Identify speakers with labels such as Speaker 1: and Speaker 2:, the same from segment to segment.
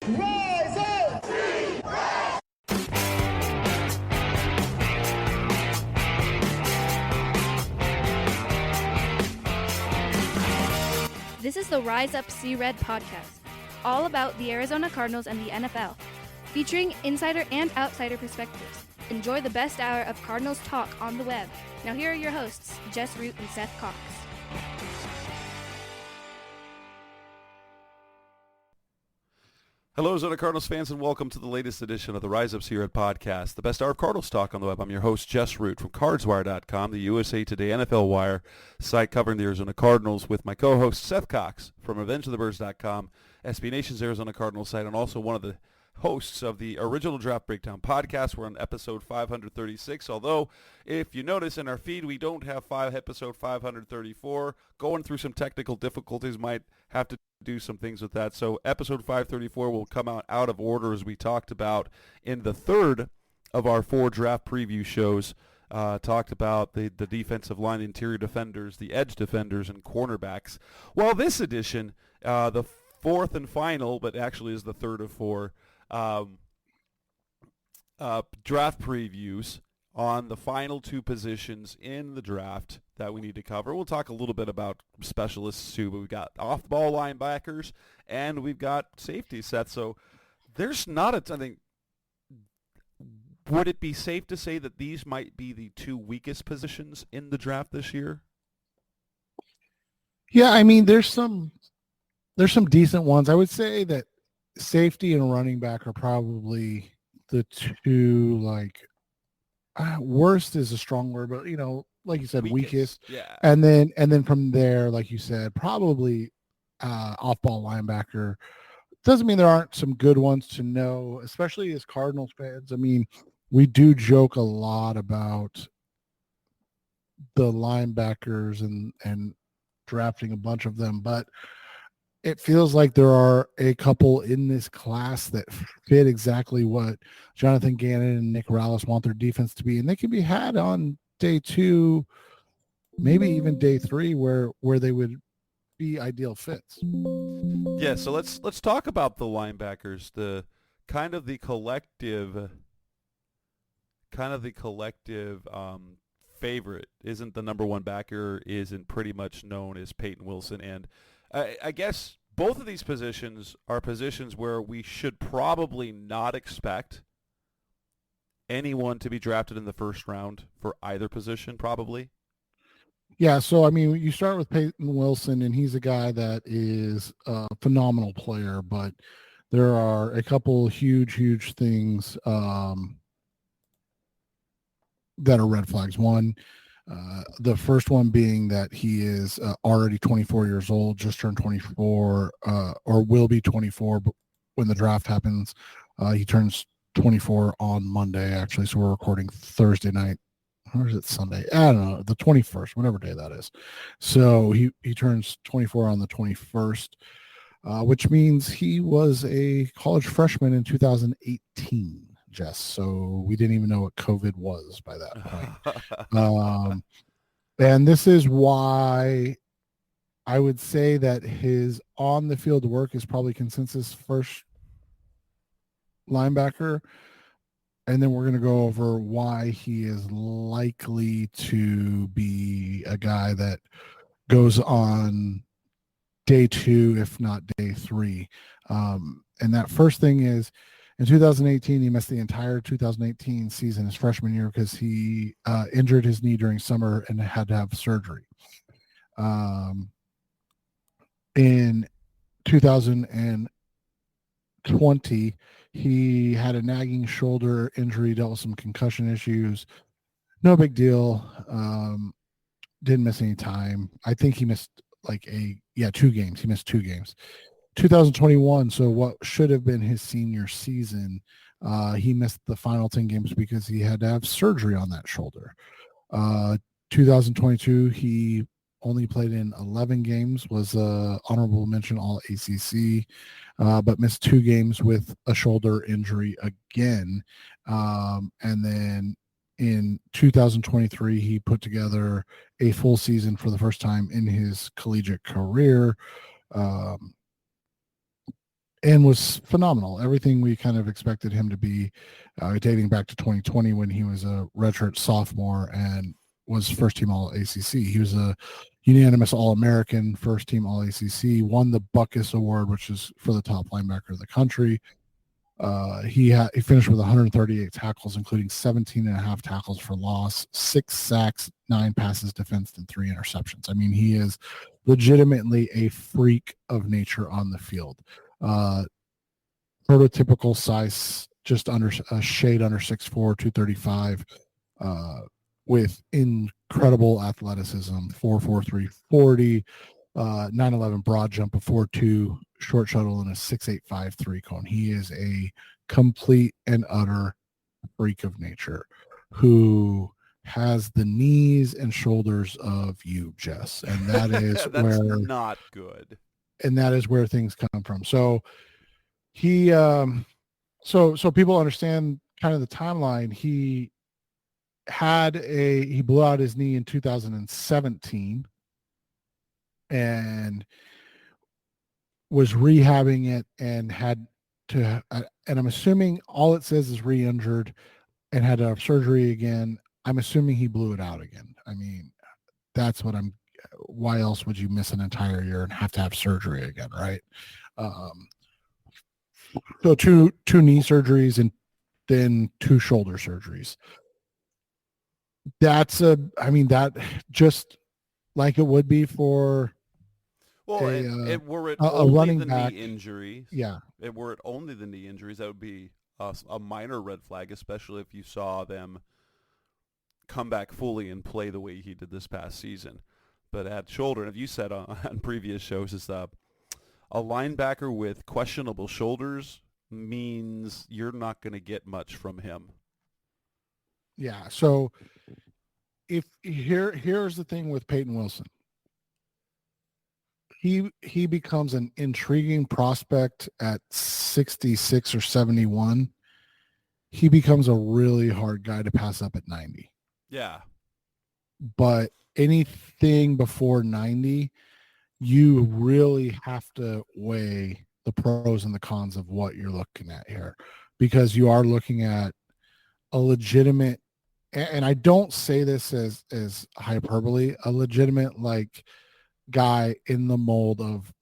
Speaker 1: Rise up!
Speaker 2: This is the Rise Up See Red podcast, all about the Arizona Cardinals and the NFL, featuring insider and outsider perspectives. Enjoy the best hour of Cardinals talk on the web. Now here are your hosts, Jess Root and Seth Cox.
Speaker 3: Hello, Arizona Cardinals fans, and welcome to the latest edition of the Rise Up See Red podcast, the best hour of Cardinals talk on the web. I'm your host, Jess Root from CardsWire.com, the USA Today NFL Wire site covering the Arizona Cardinals, with my co-host, Seth Cox from RevengeOfTheBirds.com, SB Nation's Arizona Cardinals site, and also one of the hosts of the original Draft Breakdown podcast. We're on episode 536, although if you notice in our feed, we don't have episode 534. Going through some technical difficulties, might have to do some things with that. So episode 534 will come out of order, as we talked about in the third of our 4 draft preview shows. Talked about the defensive line, the interior defenders, the edge defenders, and cornerbacks. Well, this edition, the fourth and final, but actually is the third of 4, draft previews on the final 2 positions in the draft that we need to cover. We'll talk a little bit about specialists too, but we've got off-ball linebackers and we've got safety sets. So there's not I think, would it be safe to say that these might be the 2 weakest positions in the draft this year?
Speaker 4: Yeah, I mean, there's some decent ones. I would say that safety and running back are probably the 2, worst is a strong word, but like you said, weakest.
Speaker 3: Yeah.
Speaker 4: And then from there, like you said, probably off-ball linebacker. Doesn't mean there aren't some good ones to know, especially as Cardinals fans. I mean, we do joke a lot about the linebackers and drafting a bunch of them, but it feels like there are a couple in this class that fit exactly what Jonathan Gannon and Nick Rallis want their defense to be, and they can be had on day 2, maybe even day 3, where they would be ideal fits.
Speaker 3: Yeah, so let's talk about the linebackers, the collective favorite isn't the number 1 backer, isn't pretty much known as Peyton Wilson, and I guess both of these positions are positions where we should probably not expect anyone to be drafted in the first round for either position, probably.
Speaker 4: Yeah, so I mean, you start with Peyton Wilson, and he's a guy that is a phenomenal player, but there are a couple huge things that are red flags. One, the first one being that he is already 24 years old, just turned 24, or will be 24 when the draft happens. He turns 24 on Monday, actually, so we're recording Thursday night. Or is it Sunday? I don't know, the 21st, whatever day that is. So he turns 24 on the 21st, which means he was a college freshman in 2018. Jess, so we didn't even know what COVID was by that point. And this is why I would say that his on-the-field work is probably consensus first linebacker, and then we're going to go over why he is likely to be a guy that goes on day 2, if not day 3. And that first thing is, in 2018, he missed the entire 2018 season, his freshman year, because he injured his knee during summer and had to have surgery. In 2020, he had a nagging shoulder injury, dealt with some concussion issues. No big deal. Didn't miss any time. I think he missed 2 games. He missed 2 games. 2021, so what should have been his senior season, he missed the final 10 games because he had to have surgery on that shoulder. 2022, he only played in 11 games, was honorable mention all ACC, but missed 2 games with a shoulder injury again. And then in 2023, he put together a full season for the first time in his collegiate career. and was phenomenal. Everything we kind of expected him to be, dating back to 2020 when he was a redshirt sophomore and was first team All ACC. He was a unanimous All American, first team All ACC, won the Buckus Award, which is for the top linebacker of the country. He finished with 138 tackles, including 17 and a half tackles for loss, 6 sacks, 9 passes defensed, and 3 interceptions. I mean, he is legitimately a freak of nature on the field. Prototypical size, just under a shade under 6'4", 235, with incredible athleticism, 4'4", 340, 9'11" broad jump, a 4'2" short shuttle, and a 6'8", 3 cone. He is a complete and utter freak of nature who has the knees and shoulders of you, Jess. And that is
Speaker 3: that's not good.
Speaker 4: And that is where things come from. So he so people understand kind of the timeline. He blew out his knee in 2017 and was rehabbing it and had to, and I'm assuming all it says is re-injured and had to have surgery again. I'm assuming he blew it out again. I mean, that's what why else would you miss an entire year and have to have surgery again, right? So two knee surgeries and then 2 shoulder surgeries. That just like it would be for
Speaker 3: were it
Speaker 4: a
Speaker 3: only
Speaker 4: running
Speaker 3: the
Speaker 4: back,
Speaker 3: knee injuries.
Speaker 4: Yeah.
Speaker 3: Were it only the knee injuries, that would be a minor red flag, especially if you saw them come back fully and play the way he did this past season. But at shoulder, and if you said on previous shows, is a linebacker with questionable shoulders means you're not going to get much from him.
Speaker 4: Yeah. So here's the thing with Peyton Wilson. He becomes an intriguing prospect at 66 or 71. He becomes a really hard guy to pass up at 90.
Speaker 3: Yeah.
Speaker 4: But anything before 90, you really have to weigh the pros and the cons of what you're looking at here, because you are looking at a legitimate, and I don't say this as hyperbole, a legitimate like guy in the mold of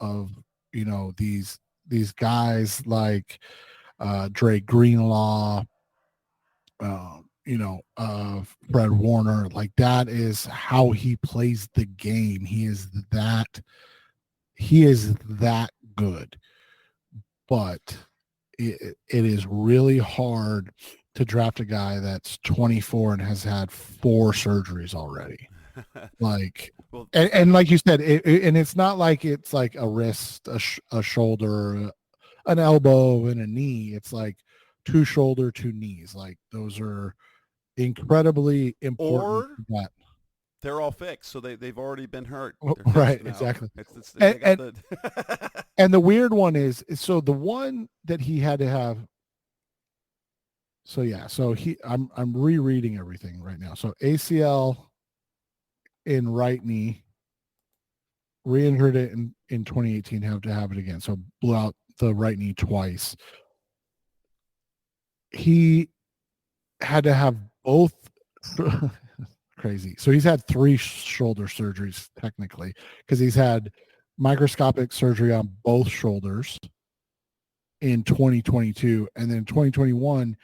Speaker 4: these guys like Dre Greenlaw, Fred Warner. Like, that is how he plays the game. He is that good. But it is really hard to draft a guy that's 24 and has had 4 surgeries already. Like, well, and like you said, and it's not like it's like a wrist, a shoulder, an elbow, and a knee. It's like 2 shoulder, 2 knees. Like, those are incredibly important.
Speaker 3: Or they're all fixed, so they've already been hurt.
Speaker 4: Right, now. Exactly. And the weird one is so the one that he had to have. So yeah, so I'm rereading everything right now. So ACL in right knee, re-injured it in 2018, have to have it again. So blew out the right knee twice. He had to have both. Crazy. So he's had 3 shoulder surgeries technically, because he's had microscopic surgery on both shoulders in 2022. And then in 2021,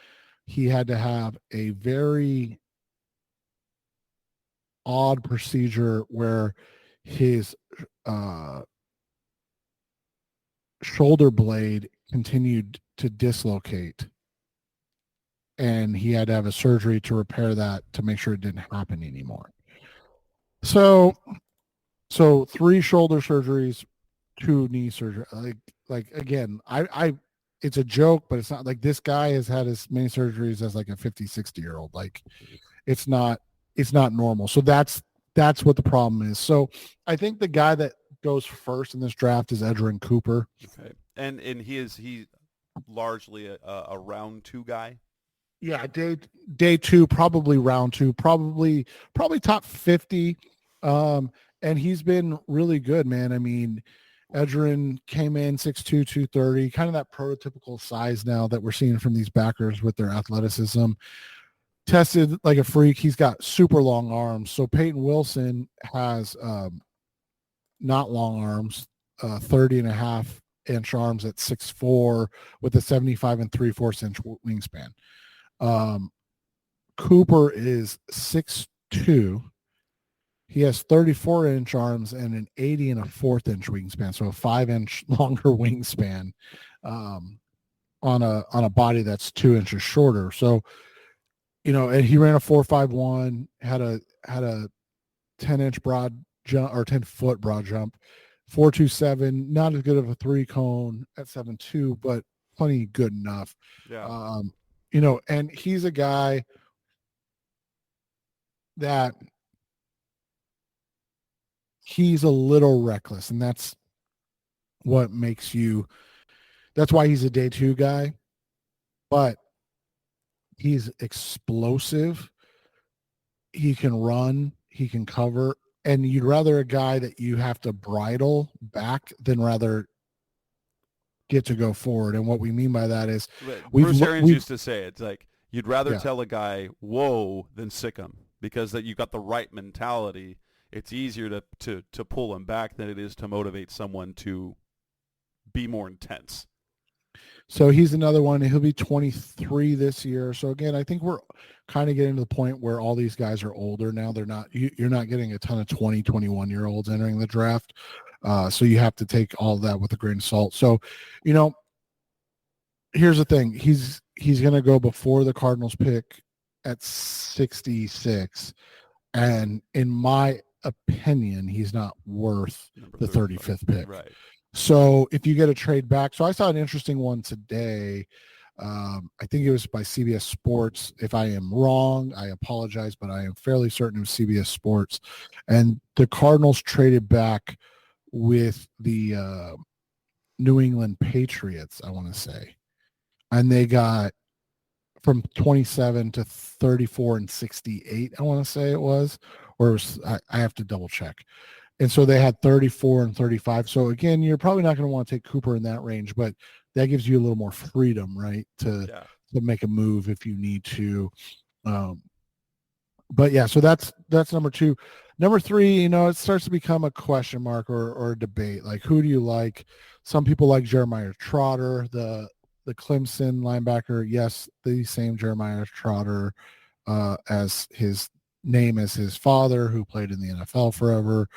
Speaker 4: he had to have a very odd procedure where his shoulder blade continued to dislocate, and he had to have a surgery to repair that to make sure it didn't happen anymore. So 3 shoulder surgeries, 2 knee surgery. Like again, I it's a joke, but it's not like this guy has had as many surgeries as like a 50, 60-year-old. Like, it's not normal. So that's what the problem is. So I think the guy that goes first in this draft is Edgerrin Cooper.
Speaker 3: Okay. And he largely a round 2 guy.
Speaker 4: Yeah, day 2, probably round 2, probably top 50. And he's been really good, man. I mean, Edgerrin came in 6'2", 230, kind of that prototypical size now that we're seeing from these backers with their athleticism. Tested like a freak. He's got super long arms. So Peyton Wilson has not long arms, 30 and a half inch arms at 6'4" with a 75 and 3/4 inch wingspan. Cooper is 6'2". He has 34-inch arms and an 80 and a 1/4 inch wingspan, so a 5-inch longer wingspan on a body that's 2 inches shorter. So, and he ran a 4.51, had a 10-inch broad jump or 10-foot broad jump, 4.27, not as good of a 3-cone at 7.2, but plenty good enough.
Speaker 3: Yeah.
Speaker 4: And he's a guy that he's a little reckless, and that's why he's a day 2 guy, but he's explosive. He can run, he can cover, and you'd rather a guy that you have to bridle back than rather get to go forward. And what we mean by that is
Speaker 3: Bruce Arians used to say it's like you'd rather tell a guy whoa than sick him, because that you got the right mentality. It's easier to pull him back than it is to motivate someone to be more intense.
Speaker 4: So he's another one. He'll be 23 this year. So again, I think we're kind of getting to the point where all these guys are older now. You're not getting a ton of 20, 21-year-olds entering the draft. So you have to take all of that with a grain of salt. So, here's the thing. He's going to go before the Cardinals pick at 66. And in my opinion, he's not worth the 35th pick.
Speaker 3: Right.
Speaker 4: So if you get a trade back, so I saw an interesting one today. I think it was by CBS Sports. If I am wrong, I apologize, but I am fairly certain it was CBS Sports. And the Cardinals traded back with the New England Patriots, I want to say. And they got from 27 to 34 and 68, I want to say it was. Or it was, I have to double check. And so they had 34 and 35. So again, you're probably not going to want to take Cooper in that range, but that gives you a little more freedom, right, to make a move if you need to. But yeah, so that's number 2. Number 3, it starts to become a question mark or a debate. Like, who do you like? Some people like Jeremiah Trotter, the Clemson linebacker. Yes, the same Jeremiah Trotter as his name as his father, who played in the NFL forever.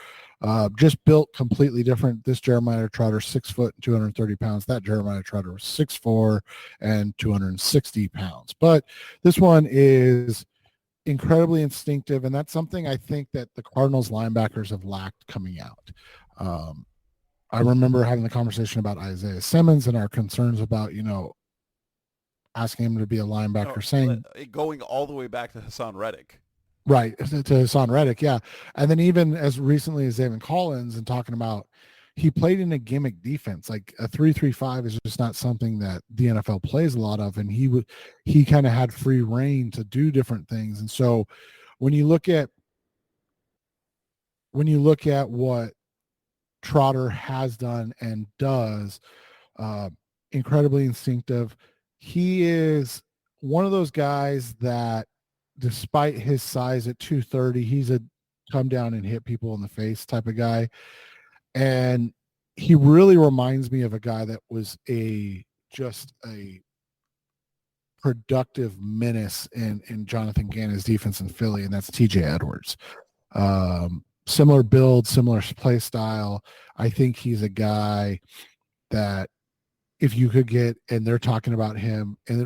Speaker 4: Just built completely different. This Jeremiah Trotter, 6 foot, 230 pounds. That Jeremiah Trotter was 6'4" and 260 pounds. But this one is incredibly instinctive, and that's something I think that the Cardinals linebackers have lacked coming out. I remember having the conversation about Isaiah Simmons and our concerns about, asking him to be a linebacker, saying
Speaker 3: going all the way back to Hassan Reddick.
Speaker 4: Right, to Hassan Reddick, yeah. And then even as recently as Zaven Collins, and talking about he played in a gimmick defense. Like a 3-3-5 is just not something that the NFL plays a lot of, and he kind of had free reign to do different things. And so when you look at what Trotter has done and does, incredibly instinctive. He is one of those guys that, despite his size at 230, he's a come down and hit people in the face type of guy. And he really reminds me of a guy that was just a productive menace in Jonathan Gannon's defense in Philly, and that's TJ Edwards. Similar build, similar play style. I think he's a guy that if you could get, and they're talking about him in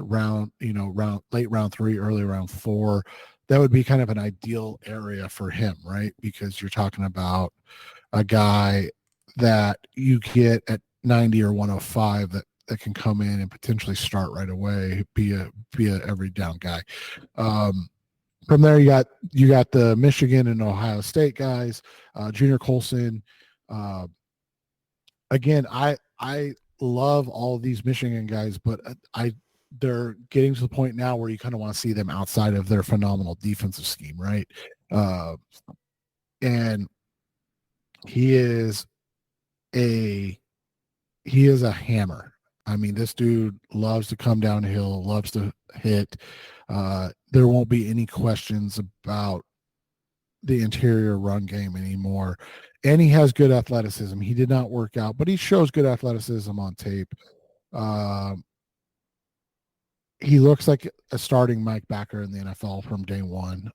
Speaker 4: late round 3, early round 4, that would be kind of an ideal area for him, right? Because you're talking about a guy that you get at 90 or 105 that can come in and potentially start right away, be a every down guy. From there, you got the Michigan and Ohio State guys, Junior Colson. Again, I love all of these Michigan guys, but they're getting to the point now where you kind of want to see them outside of their phenomenal defensive scheme, right? And he is he is a hammer. I mean, this dude loves to come downhill, loves to hit. There won't be any questions about the interior run game anymore. And he has good athleticism. He did not work out, but he shows good athleticism on tape. He looks like a starting Mike backer in the NFL from day one.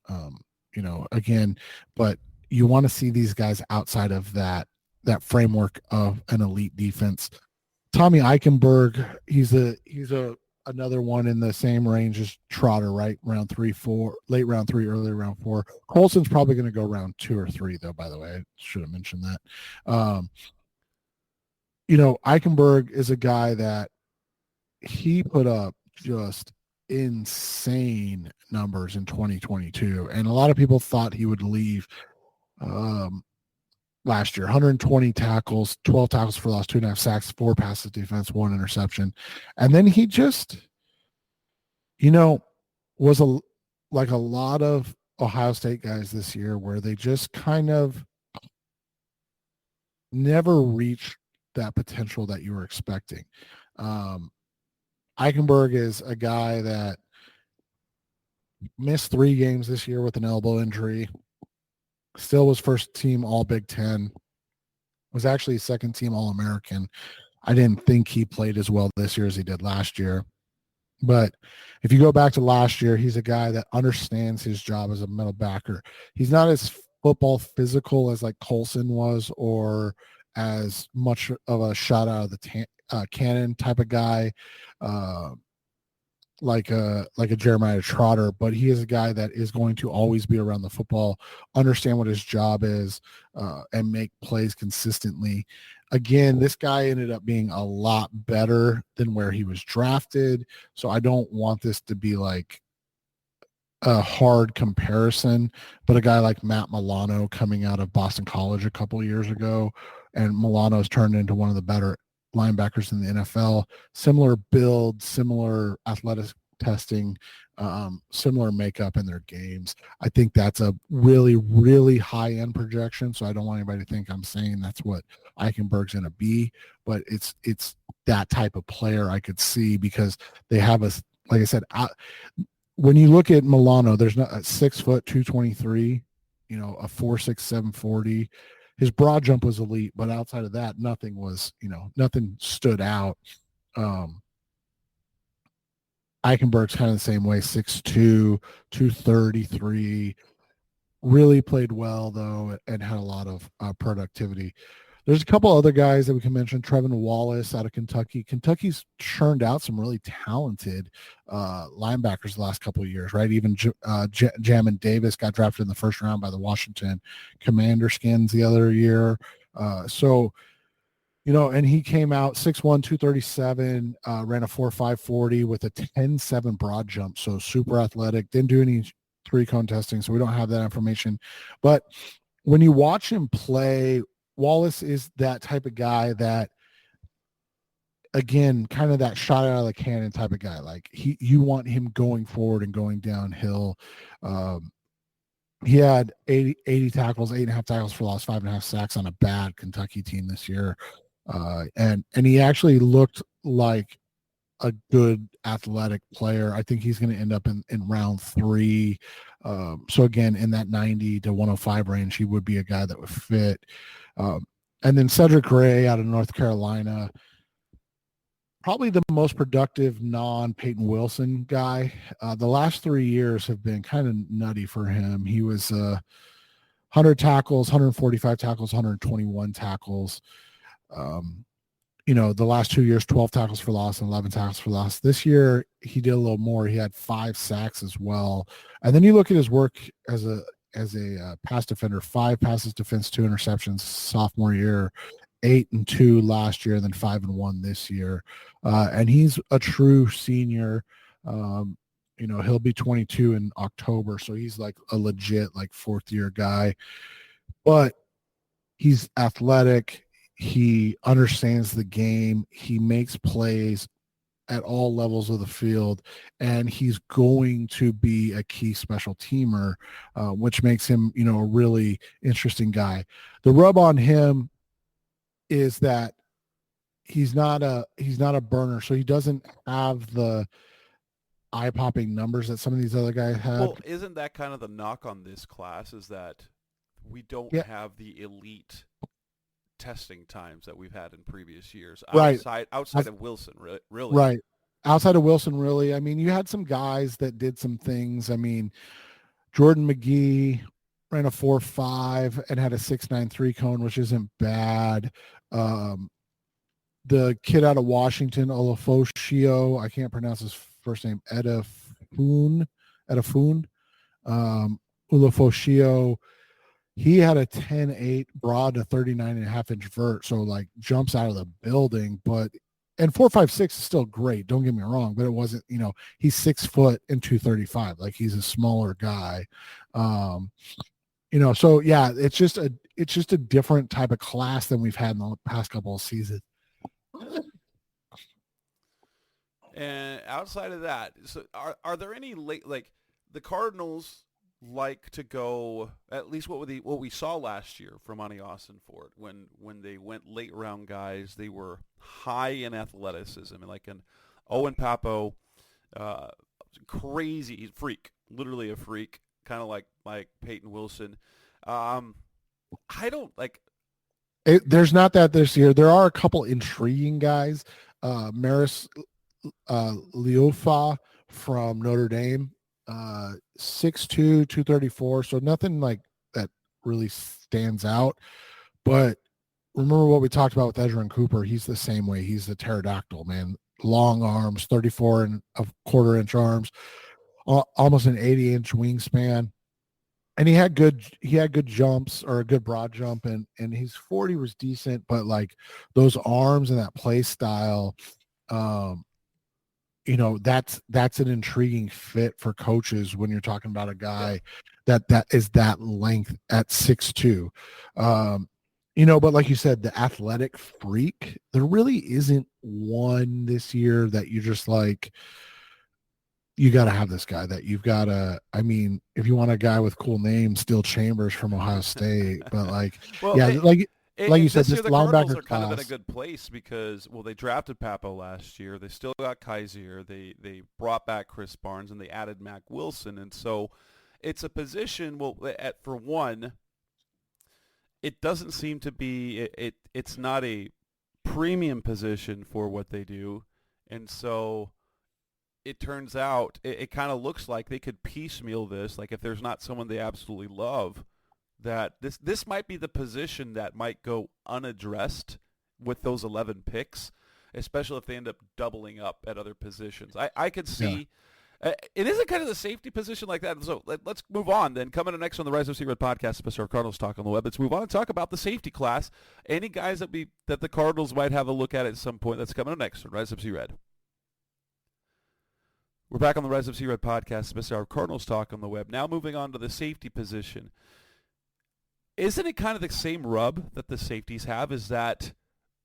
Speaker 4: Again, but you want to see these guys outside of that framework of an elite defense. Tommy Eichenberg, he's another one in the same range as Trotter, right? Round 3, 4, late round 3, early round 4. Colson's probably going to go round 2 or 3, though, by the way. I should have mentioned that. Eichenberg is a guy that he put up just insane numbers in 2022. And a lot of people thought he would leave last year. 120 tackles, 12 tackles for loss, 2.5 sacks, 4 passes defense, 1 interception. And then he just, was like a lot of Ohio State guys this year where they just kind of never reached that potential that you were expecting. Eichenberg is a guy that missed 3 games this year with an elbow injury. Still was first team All Big Ten. Was actually second team All American. I didn't think he played as well this year as he did last year. But if you go back to last year, he's a guy that understands his job as a middle backer. He's not as football physical as like Colson was, or as much of a shot out of the cannon type of guy, like a Jeremiah Trotter, but he is a guy that is going to always be around the football, understand what his job is, and make plays consistently. Again, this guy ended up being a lot better than where he was drafted, so I don't want this to be like a hard comparison, but a guy like Matt Milano coming out of Boston College a couple of years ago, and Milano's turned into one of the better linebackers in the NFL. Similar build, similar athletic testing, similar makeup in their games. I think that's a really, really high-end projection, so I don't want anybody to think I'm saying that's what Eichenberg's going to be, but it's that type of player I could see, because they have like I said, when you look at Milano, there's not a 6 foot 223, a 4.6 740. His broad jump was elite, but outside of that, nothing stood out. Eichenberg's kind of the same way, 6'2", 233. Really played well, though, and had a lot of productivity. There's a couple other guys that we can mention. Trevin Wallace out of Kentucky. Kentucky's churned out some really talented linebackers the last couple of years, right? Even Jamin Davis got drafted in the first round by the Washington Commander Skins the other year. And he came out 6'1", 237, ran a 4.5 40 with a 10.7 broad jump. So super athletic. Didn't do any 3-cone testing, so we don't have that information. But when you watch him play, Wallace is that type of guy that, again, kind of that shot out of the cannon type of guy. Like you want him going forward and going downhill. He had 80 tackles, 8.5 tackles for loss, 5.5 sacks on a bad Kentucky team this year. And he actually looked like a good athletic player. I think he's going to end up in round 3. So again, in that 90 to 105 range, he would be a guy that would fit. And then Cedric Gray out of North Carolina, probably the most productive non-Peyton Wilson guy. The last 3 years have been kind of nutty for him. He was 100 tackles, 145 tackles, 121 tackles. The last 2 years, 12 tackles for loss and 11 tackles for loss. This year, he did a little more. He had 5 sacks as well. And then you look at his work as a pass defender: 5 passes defense, 2 interceptions sophomore year, 8 and 2 last year, and then 5 and 1 this year. And he's a true senior. He'll be 22 in October, so he's like a legit 4th year guy. But he's athletic. He understands the game. He makes plays at all levels of the field, and he's going to be a key special teamer, which makes him, a really interesting guy. The rub on him is that he's not a burner, so he doesn't have the eye-popping numbers that some of these other guys have.
Speaker 3: Well, isn't that kind of the knock on this class, is that we don't
Speaker 4: Yeah.
Speaker 3: have the elite testing times that we've had in previous years,
Speaker 4: Right.
Speaker 3: outside of Wilson, really.
Speaker 4: Right. Outside of Wilson, really. I mean, you had some guys that did some things. I mean, Jordan McGee ran a 4.5 and had a 6.93 cone, which isn't bad. The kid out of Washington, Olafoshio, I can't pronounce his first name, Edafun, Olafoshio, he had a 10.8 broad to 39.5-inch vert, so like jumps out of the building. And 4.56 is still great, don't get me wrong, but it wasn't, he's 6 foot and 235, like he's a smaller guy. So yeah, it's just a different type of class than we've had in the past couple of seasons.
Speaker 3: And outside of that, so are there any late, like the Cardinals like to go, at least what we saw last year from Monty Austin Ford, when they went late round guys, they were high in athleticism, and like an Owen Papo, crazy freak, literally a freak, kind of like Peyton Wilson. I don't like.
Speaker 4: There's not that this year. There are a couple intriguing guys. Maris Leofa from Notre Dame, 6'2", 234. So nothing like that really stands out. But remember what we talked about with Edgerrin Cooper. He's the same way. He's the pterodactyl, man. Long arms, 34 and a quarter-inch arms, almost an 80-inch wingspan. And he had good jumps, or a good broad jump, and his 40 was decent, but like those arms and that play style, that's an intriguing fit for coaches when you're talking about a guy that is that length at 6'2". But like you said, the athletic freak, there really isn't one this year that you just like, you got to have this guy that you've got to, I mean, if you want a guy with cool names, Still Chambers from Ohio State, but like,
Speaker 3: well,
Speaker 4: yeah, like you said,
Speaker 3: this
Speaker 4: this
Speaker 3: year the Cardinals
Speaker 4: linebacker
Speaker 3: are kind
Speaker 4: class,
Speaker 3: of in a good place because, well, they drafted Papo last year. They still got Kaiser. They brought back Chris Barnes, and they added Mac Wilson. And so it's a position, well, for one, it doesn't seem to be, it's not a premium position for what they do. And so it turns out it kind of looks like they could piecemeal this. Like if there's not someone they absolutely love, that this might be the position that might go unaddressed with those 11 picks, especially if they end up doubling up at other positions. I could see it isn't kind of the safety position like that. So let's move on then. Coming up next on the Rise of Secret podcast, special Cardinals talk on the web. Let's move on and talk about the safety class. Any guys that the Cardinals might have a look at some point. That's coming up next on Rise of Red. We're back on the Rise of Red podcast, special Cardinals talk on the web. Now moving on to the safety position. Isn't it kind of the same rub that the safeties have, is that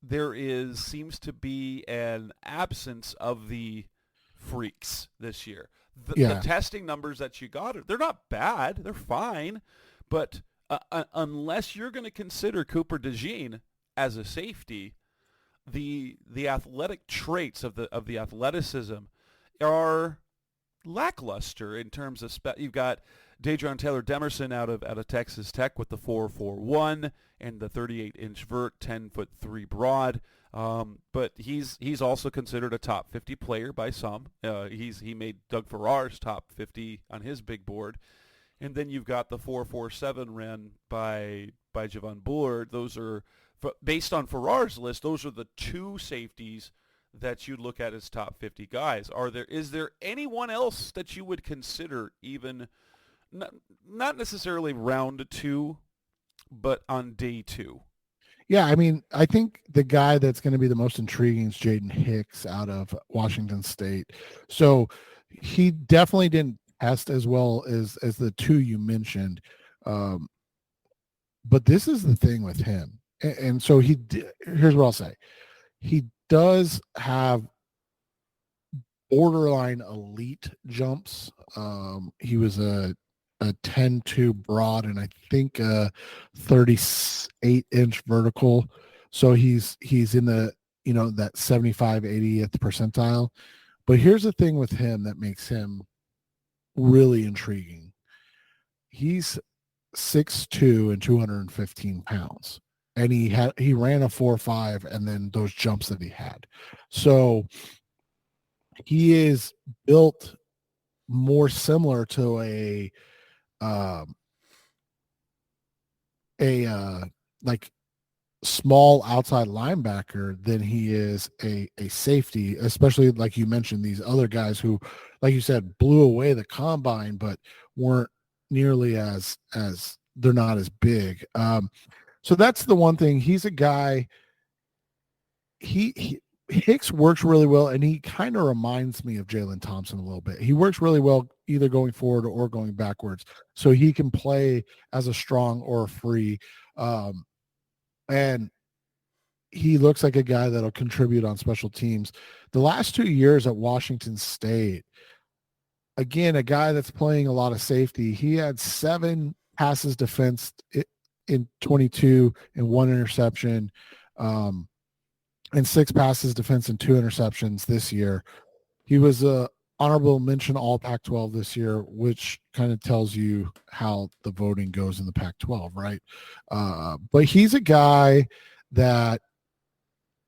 Speaker 3: there seems to be an absence of the freaks this year. The testing numbers that you got, they're not bad. They're fine. But unless you're going to consider Cooper DeJean as a safety, the athletic traits of the athleticism are lackluster in terms of you've got Dadron Taylor Demerson out of Texas Tech with the 4.41 and the 38-inch vert, 10'3" broad. But he's also considered a top 50 player by some. He made Doug Farrar's top 50 on his big board. And then you've got the 4.47 ran by Javon Bullard. Those are, based on Farrar's list, those are the two safeties that you look at as top 50 guys. Is there anyone else that you would consider, even not necessarily round 2, but on day 2?
Speaker 4: Yeah, I mean, I think the guy that's going to be the most intriguing is Jaden Hicks out of Washington State. So he definitely didn't test as well as the two you mentioned. But this is the thing with him. And so here's what I'll say. He does have borderline elite jumps. He was a 10.2 broad and I think a 38-inch vertical. So he's in the, that 75, 80th percentile. But here's the thing with him that makes him really intriguing. He's 6'2" and 215 pounds. And he ran a 4.5 and then those jumps that he had. So he is built more similar to um like small outside linebacker than he is a safety, especially like you mentioned, these other guys who, like you said, blew away the combine, but weren't nearly as they're not as big. So that's the one thing. He's a guy, he Hicks works really well, and he kind of reminds me of Jalen Thompson a little bit. He works really well either going forward or going backwards, so he can play as a strong or a free. And he looks like a guy that'll contribute on special teams. The last 2 years at Washington State, again, a guy that's playing a lot of safety. He had 7 passes defensed in 22 and 1 interception, and 6 passes defense and 2 interceptions this year. He was a honorable mention all Pac-12 this year, which kind of tells you how the voting goes in the Pac-12, right? But he's a guy that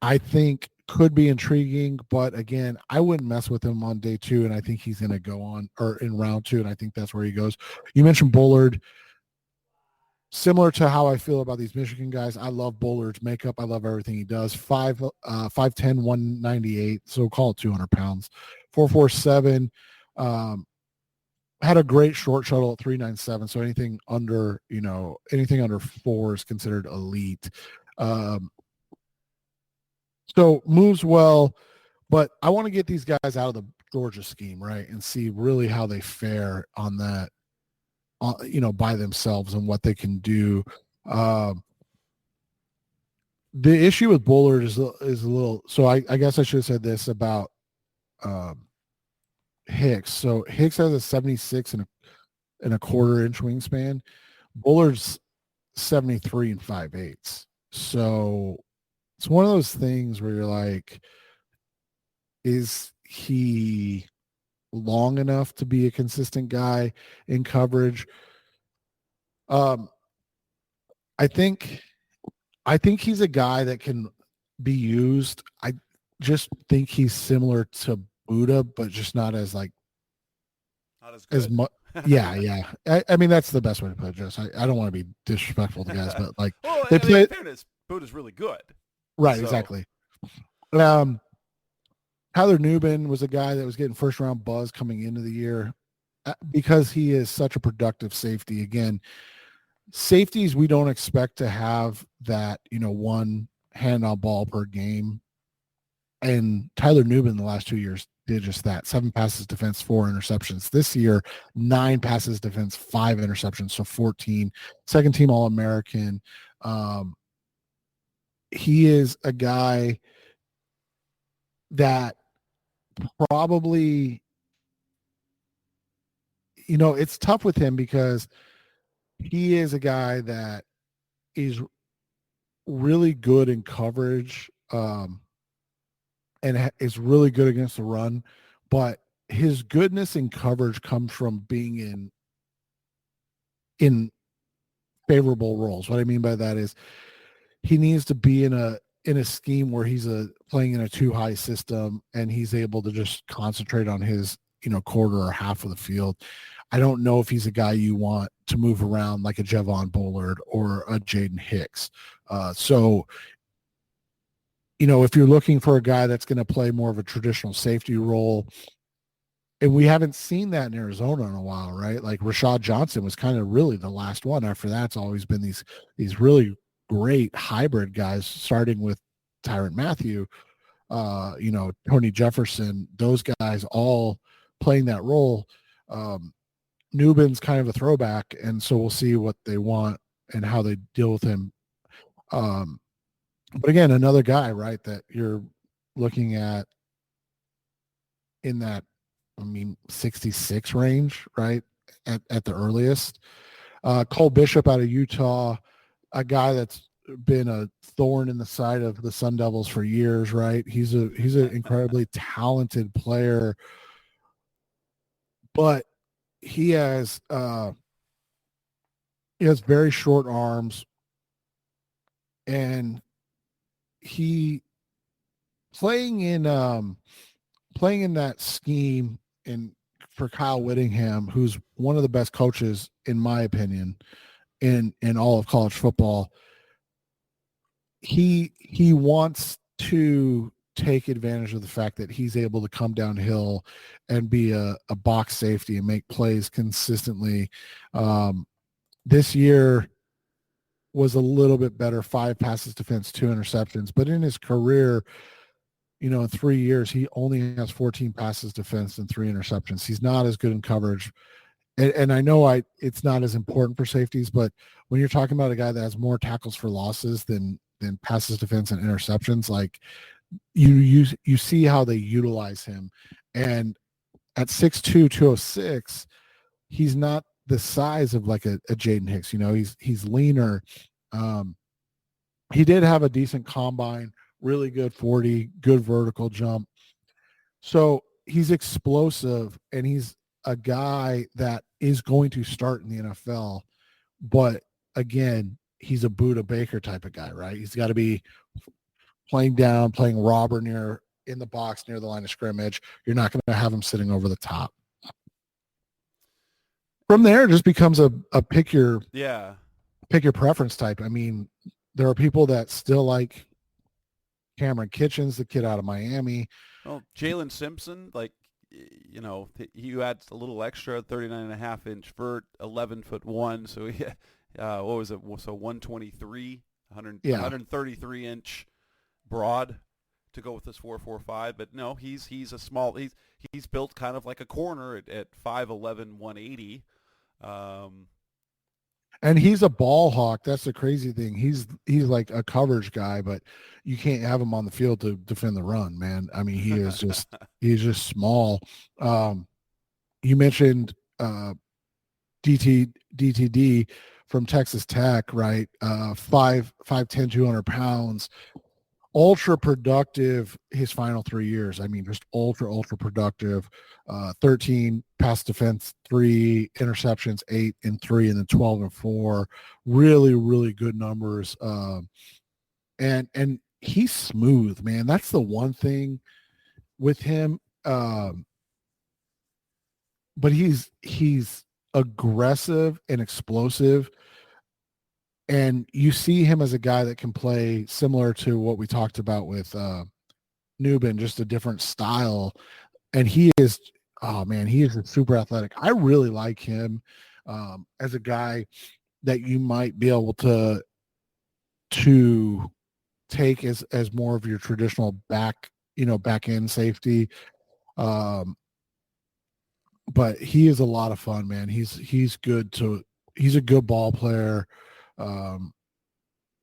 Speaker 4: I think could be intriguing, but again, I wouldn't mess with him on day 2, and I think he's going to go on or in round 2, and I think that's where he goes. You mentioned Bullard. Similar to how I feel about these Michigan guys, I love Bullard's makeup. I love everything he does. 5'10", 198, so call it 200 pounds. 4.47. Had a great short shuttle at 3.97. So anything under 4 is considered elite. So moves well, but I want to get these guys out of the Georgia scheme, right, and see really how they fare on that, by themselves and what they can do. The issue with Bullard is a little. So I guess I should have said this about Hicks. So Hicks has a 76 and a quarter inch wingspan. Bullard's 73 and 5/8. So it's one of those things where you're like, is he long enough to be a consistent guy in coverage? I think he's a guy that can be used. I just think he's similar to Buddha, but just not as like
Speaker 3: Not as
Speaker 4: as
Speaker 3: good.
Speaker 4: much. Yeah. I mean, that's the best way to put it, Jess. I don't want to be disrespectful to guys, but like
Speaker 3: Well,
Speaker 4: they play
Speaker 3: in fairness, Buddha's really good.
Speaker 4: right,
Speaker 3: So,
Speaker 4: exactly. Tyler Newbin was a guy that was getting first round buzz coming into the year because he is such a productive safety. Again, safeties, we don't expect to have that, one hand on ball per game. And Tyler Newbin the last 2 years did just that. 7 passes defense, 4 interceptions. This year, 9 passes defense, 5 interceptions, so 14. Second team All-American. He is a guy that probably, it's tough with him because he is a guy that is really good in coverage, and is really good against the run, but his goodness in coverage comes from being in favorable roles. What I mean by that is he needs to be in a scheme where he's playing in a 2 high system and he's able to just concentrate on his quarter or half of the field. I don't know if he's a guy you want to move around like a Javon Bullard or a Jaden Hicks. So if you're looking for a guy that's going to play more of a traditional safety role, and we haven't seen that in Arizona in a while, right? Like Rashad Johnson was kind of really the last one. After that, it's always been these really great hybrid guys, starting with Tyrann Mathieu, Tony Jefferson, those guys all playing that role. Newbin's kind of a throwback, and so we'll see what they want and how they deal with him. But again, another guy, right, that you're looking at in that, 66 range, right, at the earliest. Cole Bishop out of Utah, a guy that's been a thorn in the side of the Sun Devils for years, right? He's an incredibly talented player, but he has very short arms, and he playing in that scheme and for Kyle Whittingham, who's one of the best coaches in my opinion in all of college football. He wants to take advantage of the fact that he's able to come downhill and be a box safety and make plays consistently. This year was a little bit better, 5 passes defense, 2 interceptions, but in his career, in 3 years, he only has 14 passes defense and 3 interceptions. He's not as good in coverage. And I know it's not as important for safeties, but when you're talking about a guy that has more tackles for losses than passes defense and interceptions, like you see how they utilize him. And at 6'2", 206, he's not the size of like a Jaden Hicks. He's leaner. He did have a decent combine, really good 40, good vertical jump. So he's explosive, and he's a guy that is going to start in the NFL. But again, he's a Buda Baker type of guy, right? He's got to be playing down, playing robber in the box near the line of scrimmage. You're not going to have him sitting over the top. From there, it just becomes a pick your preference type. I mean, there are people that still like Cameron Kitchens, the kid out of Miami.
Speaker 3: Well, Jalen Simpson, he adds a little extra, 39.5-inch vert, 11'1". So what was it? So 123, 133-inch broad to go with this 4.45. But no, he's a small. He's built kind of like a corner at 5'11", 180.
Speaker 4: And he's a ball hawk. That's the crazy thing. He's like a coverage guy, but you can't have him on the field to defend the run, man. I mean, he's just small. You mentioned DTD from Texas Tech, right? 5'10", 200 pounds. Ultra productive his final 3 years. I mean, just ultra productive. 13 pass defense, 3 interceptions, 8 and 3, and then 12 and 4. Really good numbers. And he's smooth, man. That's the one thing with him. But he's aggressive and explosive. And you see him as a guy that can play similar to what we talked about with Newbin, just a different style. And he is super athletic. I really like him as a guy that you might be able to take as more of your traditional back end safety. But he is a lot of fun, man. He's a good ball player.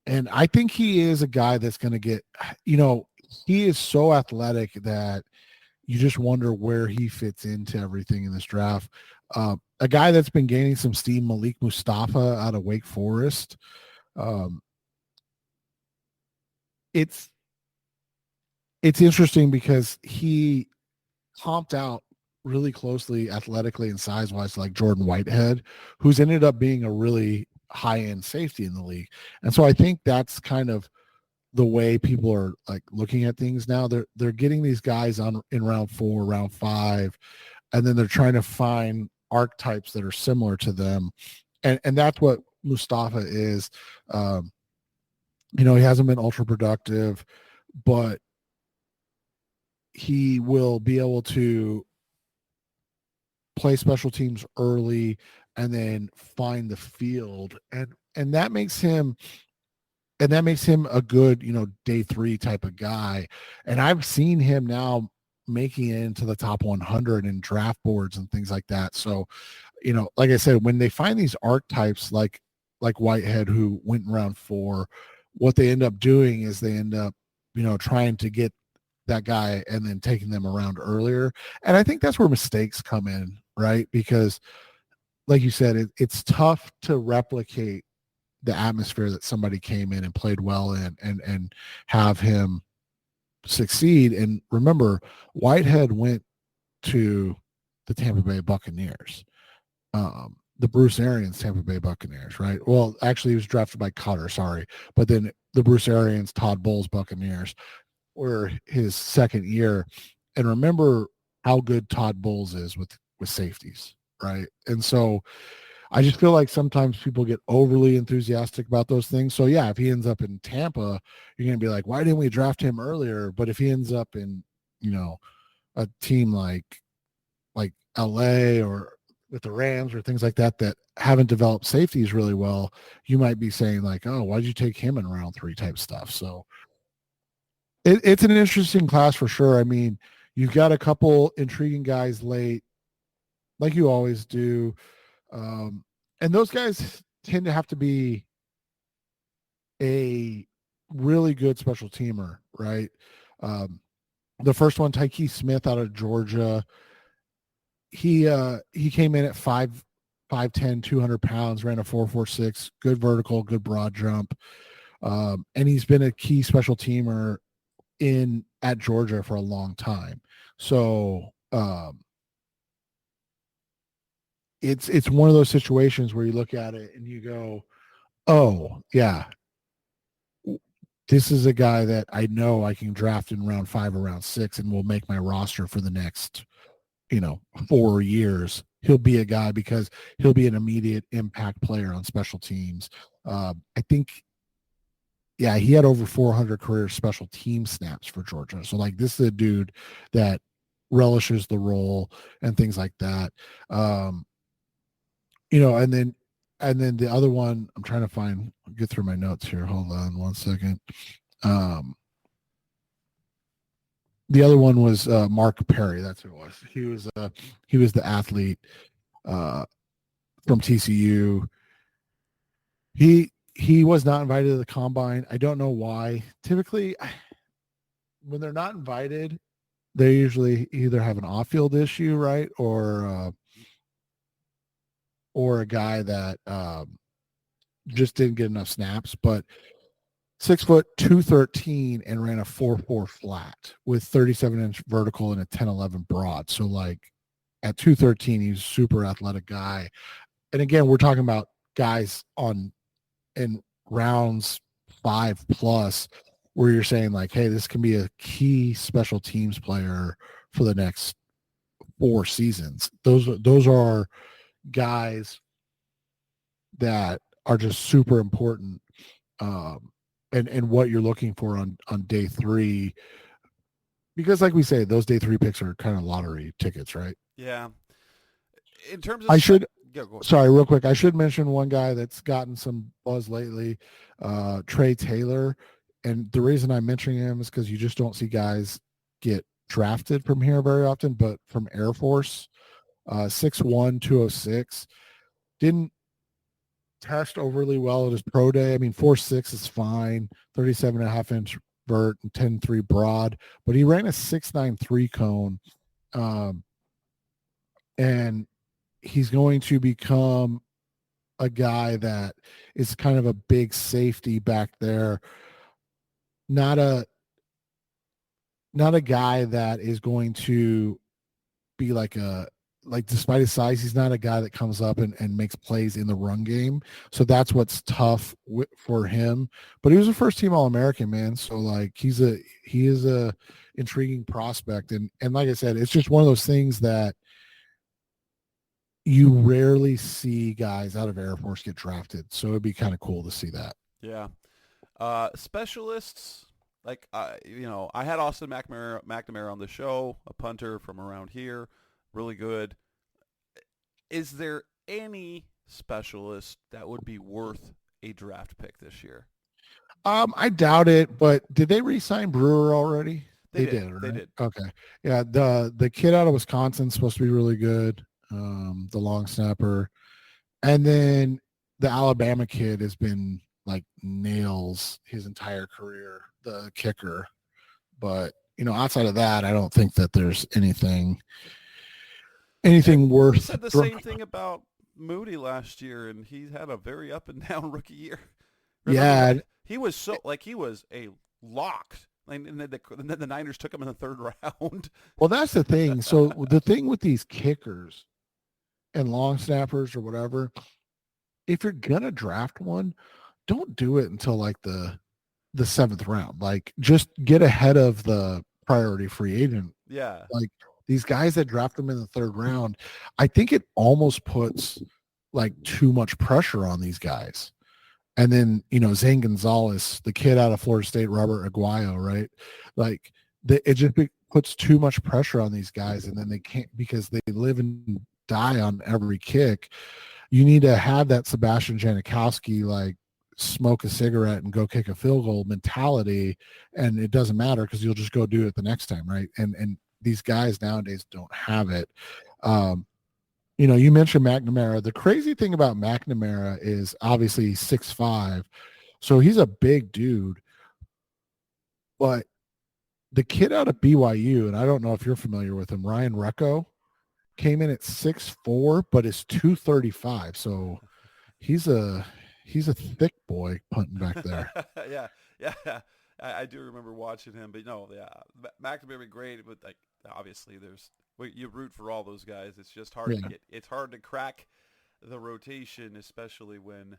Speaker 4: And I think he is a guy that's going to get, he is so athletic that you just wonder where he fits into everything in this draft. A guy that's been gaining some steam, Malik Mustafa out of Wake Forest. It's interesting because he comped out really closely athletically and size-wise like Jordan Whitehead, who's ended up being a really high-end safety in the league. And so I think that's kind of the way people are like looking at things now. They're getting these guys in round 4, round 5, and then they're trying to find archetypes that are similar to them. And that's what Mustafa is. He hasn't been ultra productive, but he will be able to play special teams early and then find the field. And that makes him a good, day 3 type of guy. And I've seen him now making it into the top 100 in draft boards and things like that. So, like I said, when they find these archetypes like Whitehead, who went in round 4, what they end up doing is they end up, trying to get that guy and then taking them around earlier. And I think that's where mistakes come in, right? Because like you said, it's tough to replicate the atmosphere that somebody came in and played well in and have him succeed. And remember, Whitehead went to the Tampa Bay Buccaneers, the Bruce Arians Tampa Bay Buccaneers, right? Well, actually, he was drafted by Cutter, sorry. But then the Bruce Arians, Todd Bowles Buccaneers were his second year. And remember how good Todd Bowles is with safeties, right? And so I just feel like sometimes people get overly enthusiastic about those things. So yeah, if he ends up in Tampa, you're going to be like, why didn't we draft him earlier? But if he ends up in, a team like LA or with the Rams or things like that that haven't developed safeties really well, you might be saying like, oh, why'd you take him in round 3 type stuff? So it's an interesting class for sure. I mean, you've got a couple intriguing guys late, like you always do. And those guys tend to have to be a really good special teamer, right? The first one, Tyke Smith out of Georgia, he came in at 5'10", 200 pounds, ran a 4.46, good vertical, good broad jump. And he's been a key special teamer at Georgia for a long time. So it's one of those situations where you look at it and you go, oh yeah, this is a guy that I know I can draft in round 5 or round 6 and will make my roster for the next 4 years. He'll be a guy because he'll be an immediate impact player on special teams. I think, yeah, he had over 400 career special team snaps for Georgia. So like this is a dude that relishes the role and things like that. And then the other one, I'm trying to get through my notes here. Hold on one second. The other one was Mark Perry. That's who it was. He was the athlete from TCU. He was not invited to the combine. I don't know why. Typically, when they're not invited, they usually either have an off-field issue, right, or a guy that just didn't get enough snaps. But 6 foot 213 and ran a 4.4 flat with 37-inch vertical and a 10.11 broad. So like at 213, he's a super athletic guy. And again, we're talking about guys in rounds 5+ where you're saying like, hey, this can be a key special teams player for the next 4 seasons. Those are guys that are just super important. And what you're looking for on day 3, because like we say, those day 3 picks are kind of lottery tickets, right?
Speaker 3: Yeah. In terms of
Speaker 4: sorry, real quick, I should mention one guy that's gotten some buzz lately, Trey Taylor. And the reason I'm mentioning him is because you just don't see guys get drafted from here very often, but from Air Force, 6'1", 206, didn't test overly well at his pro day. I mean, 4.6 is fine, 37.5-inch vert and 10.3 broad, but he ran a 6.93 cone. And he's going to become a guy that is kind of a big safety back there. Not a guy that is going to be like despite his size, he's not a guy that comes up and makes plays in the run game. So that's what's tough for him. But he was a first team All-American, man. So like he is a intriguing prospect. And like I said, it's just one of those things that you rarely see guys out of Air Force get drafted. So it'd be kind of cool to see that.
Speaker 3: Yeah. Specialists, like, I had Austin McNamara on the show, a punter from around here. Really good. Is there any specialist that would be worth a draft pick this year?
Speaker 4: I doubt it, but did they re-sign Brewer already? They did, right?
Speaker 3: They did.
Speaker 4: Okay. Yeah, the kid out of Wisconsin is supposed to be really good, the long snapper. And then the Alabama kid has been like nails his entire career, the kicker. But, outside of that, I don't think that there's anything worth.
Speaker 3: We said the same thing about Moody last year, and he had a very up and down rookie year.
Speaker 4: Yeah.
Speaker 3: He was he was a lock. And then the Niners took him in the third round.
Speaker 4: Well, that's the thing. So the thing with these kickers and long snappers or whatever, if you're going to draft one, don't do it until like the 7th round. Like, just get ahead of the priority free agent.
Speaker 3: Yeah.
Speaker 4: Like, these guys that draft them in the 3rd round, I think it almost puts like too much pressure on these guys. And then, Zane Gonzalez, the kid out of Florida State, Robert Aguayo, right? Like, it just puts too much pressure on these guys, and then they can't, because they live and die on every kick. You need to have that Sebastian Janikowski, like, smoke a cigarette and go kick a field goal mentality, and it doesn't matter because you'll just go do it the next time, right? And these guys nowadays don't have it. You mentioned McNamara. The crazy thing about McNamara is obviously he's 6'5", so he's a big dude. But the kid out of BYU, and I don't know if you're familiar with him, Ryan Recco, came in at 6'4", but is 235. So he's a thick boy punting back there.
Speaker 3: yeah. I do remember watching him, but McNamara great, but like obviously you root for all those guys. It's just hard to get. It's hard to crack the rotation, especially when,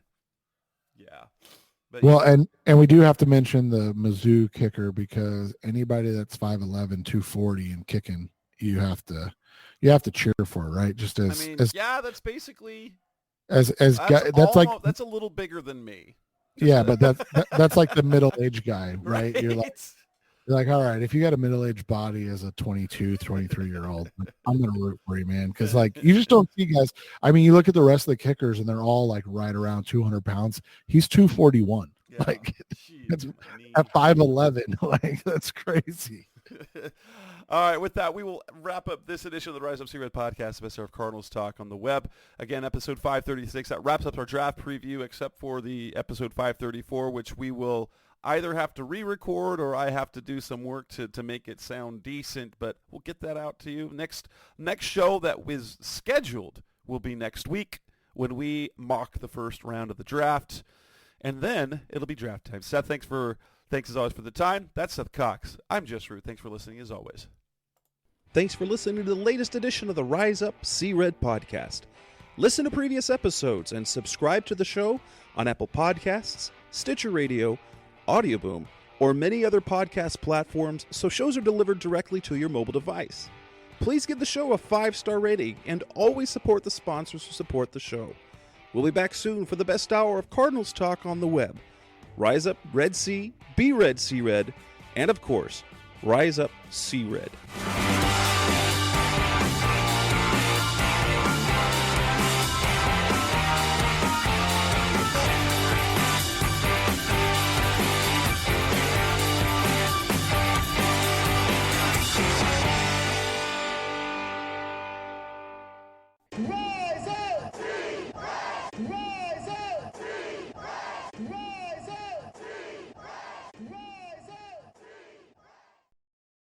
Speaker 3: But
Speaker 4: well, and we do have to mention the Mizzou kicker, because anybody that's 5'11", 240 and kicking, you have to cheer for, right? Just
Speaker 3: that's basically
Speaker 4: that's
Speaker 3: that's a little bigger than me.
Speaker 4: But that's like the middle-aged guy, right? You're like, all right, if you got a middle-aged body as a 22, 23-year-old, I'm going to root for you, man. Because, like, you just don't see guys. I mean, you look at the rest of the kickers, and they're all, like, right around 200 pounds. He's 241.
Speaker 3: Yeah.
Speaker 4: Like, that's at 5'11". Like, that's crazy.
Speaker 3: All right, with that, we will wrap up this edition of the Rise Up See Red podcast, the best of Cardinals talk on the web. Again, episode 536. That wraps up our draft preview, except for the episode 534, which we will either have to re-record or I have to do some work to make it sound decent, but we'll get that out to you. Next show that was scheduled will be next week when we mock the first round of the draft, and then it'll be draft time. Seth, thanks as always for the time. That's Seth Cox. I'm Jess Root. Thanks for listening as always.
Speaker 1: Thanks for listening to the latest edition of the Rise Up See Red podcast. Listen to previous episodes and subscribe to the show on Apple Podcasts, Stitcher Radio, Audioboom, or many other podcast platforms, so shows are delivered directly to your mobile device. Please give the show a 5-star rating and always support the sponsors who support the show. We'll be back soon for the best hour of Cardinals talk on the web. Rise up, Red Sea, be Red, See Red, and of course, Rise Up, See Red.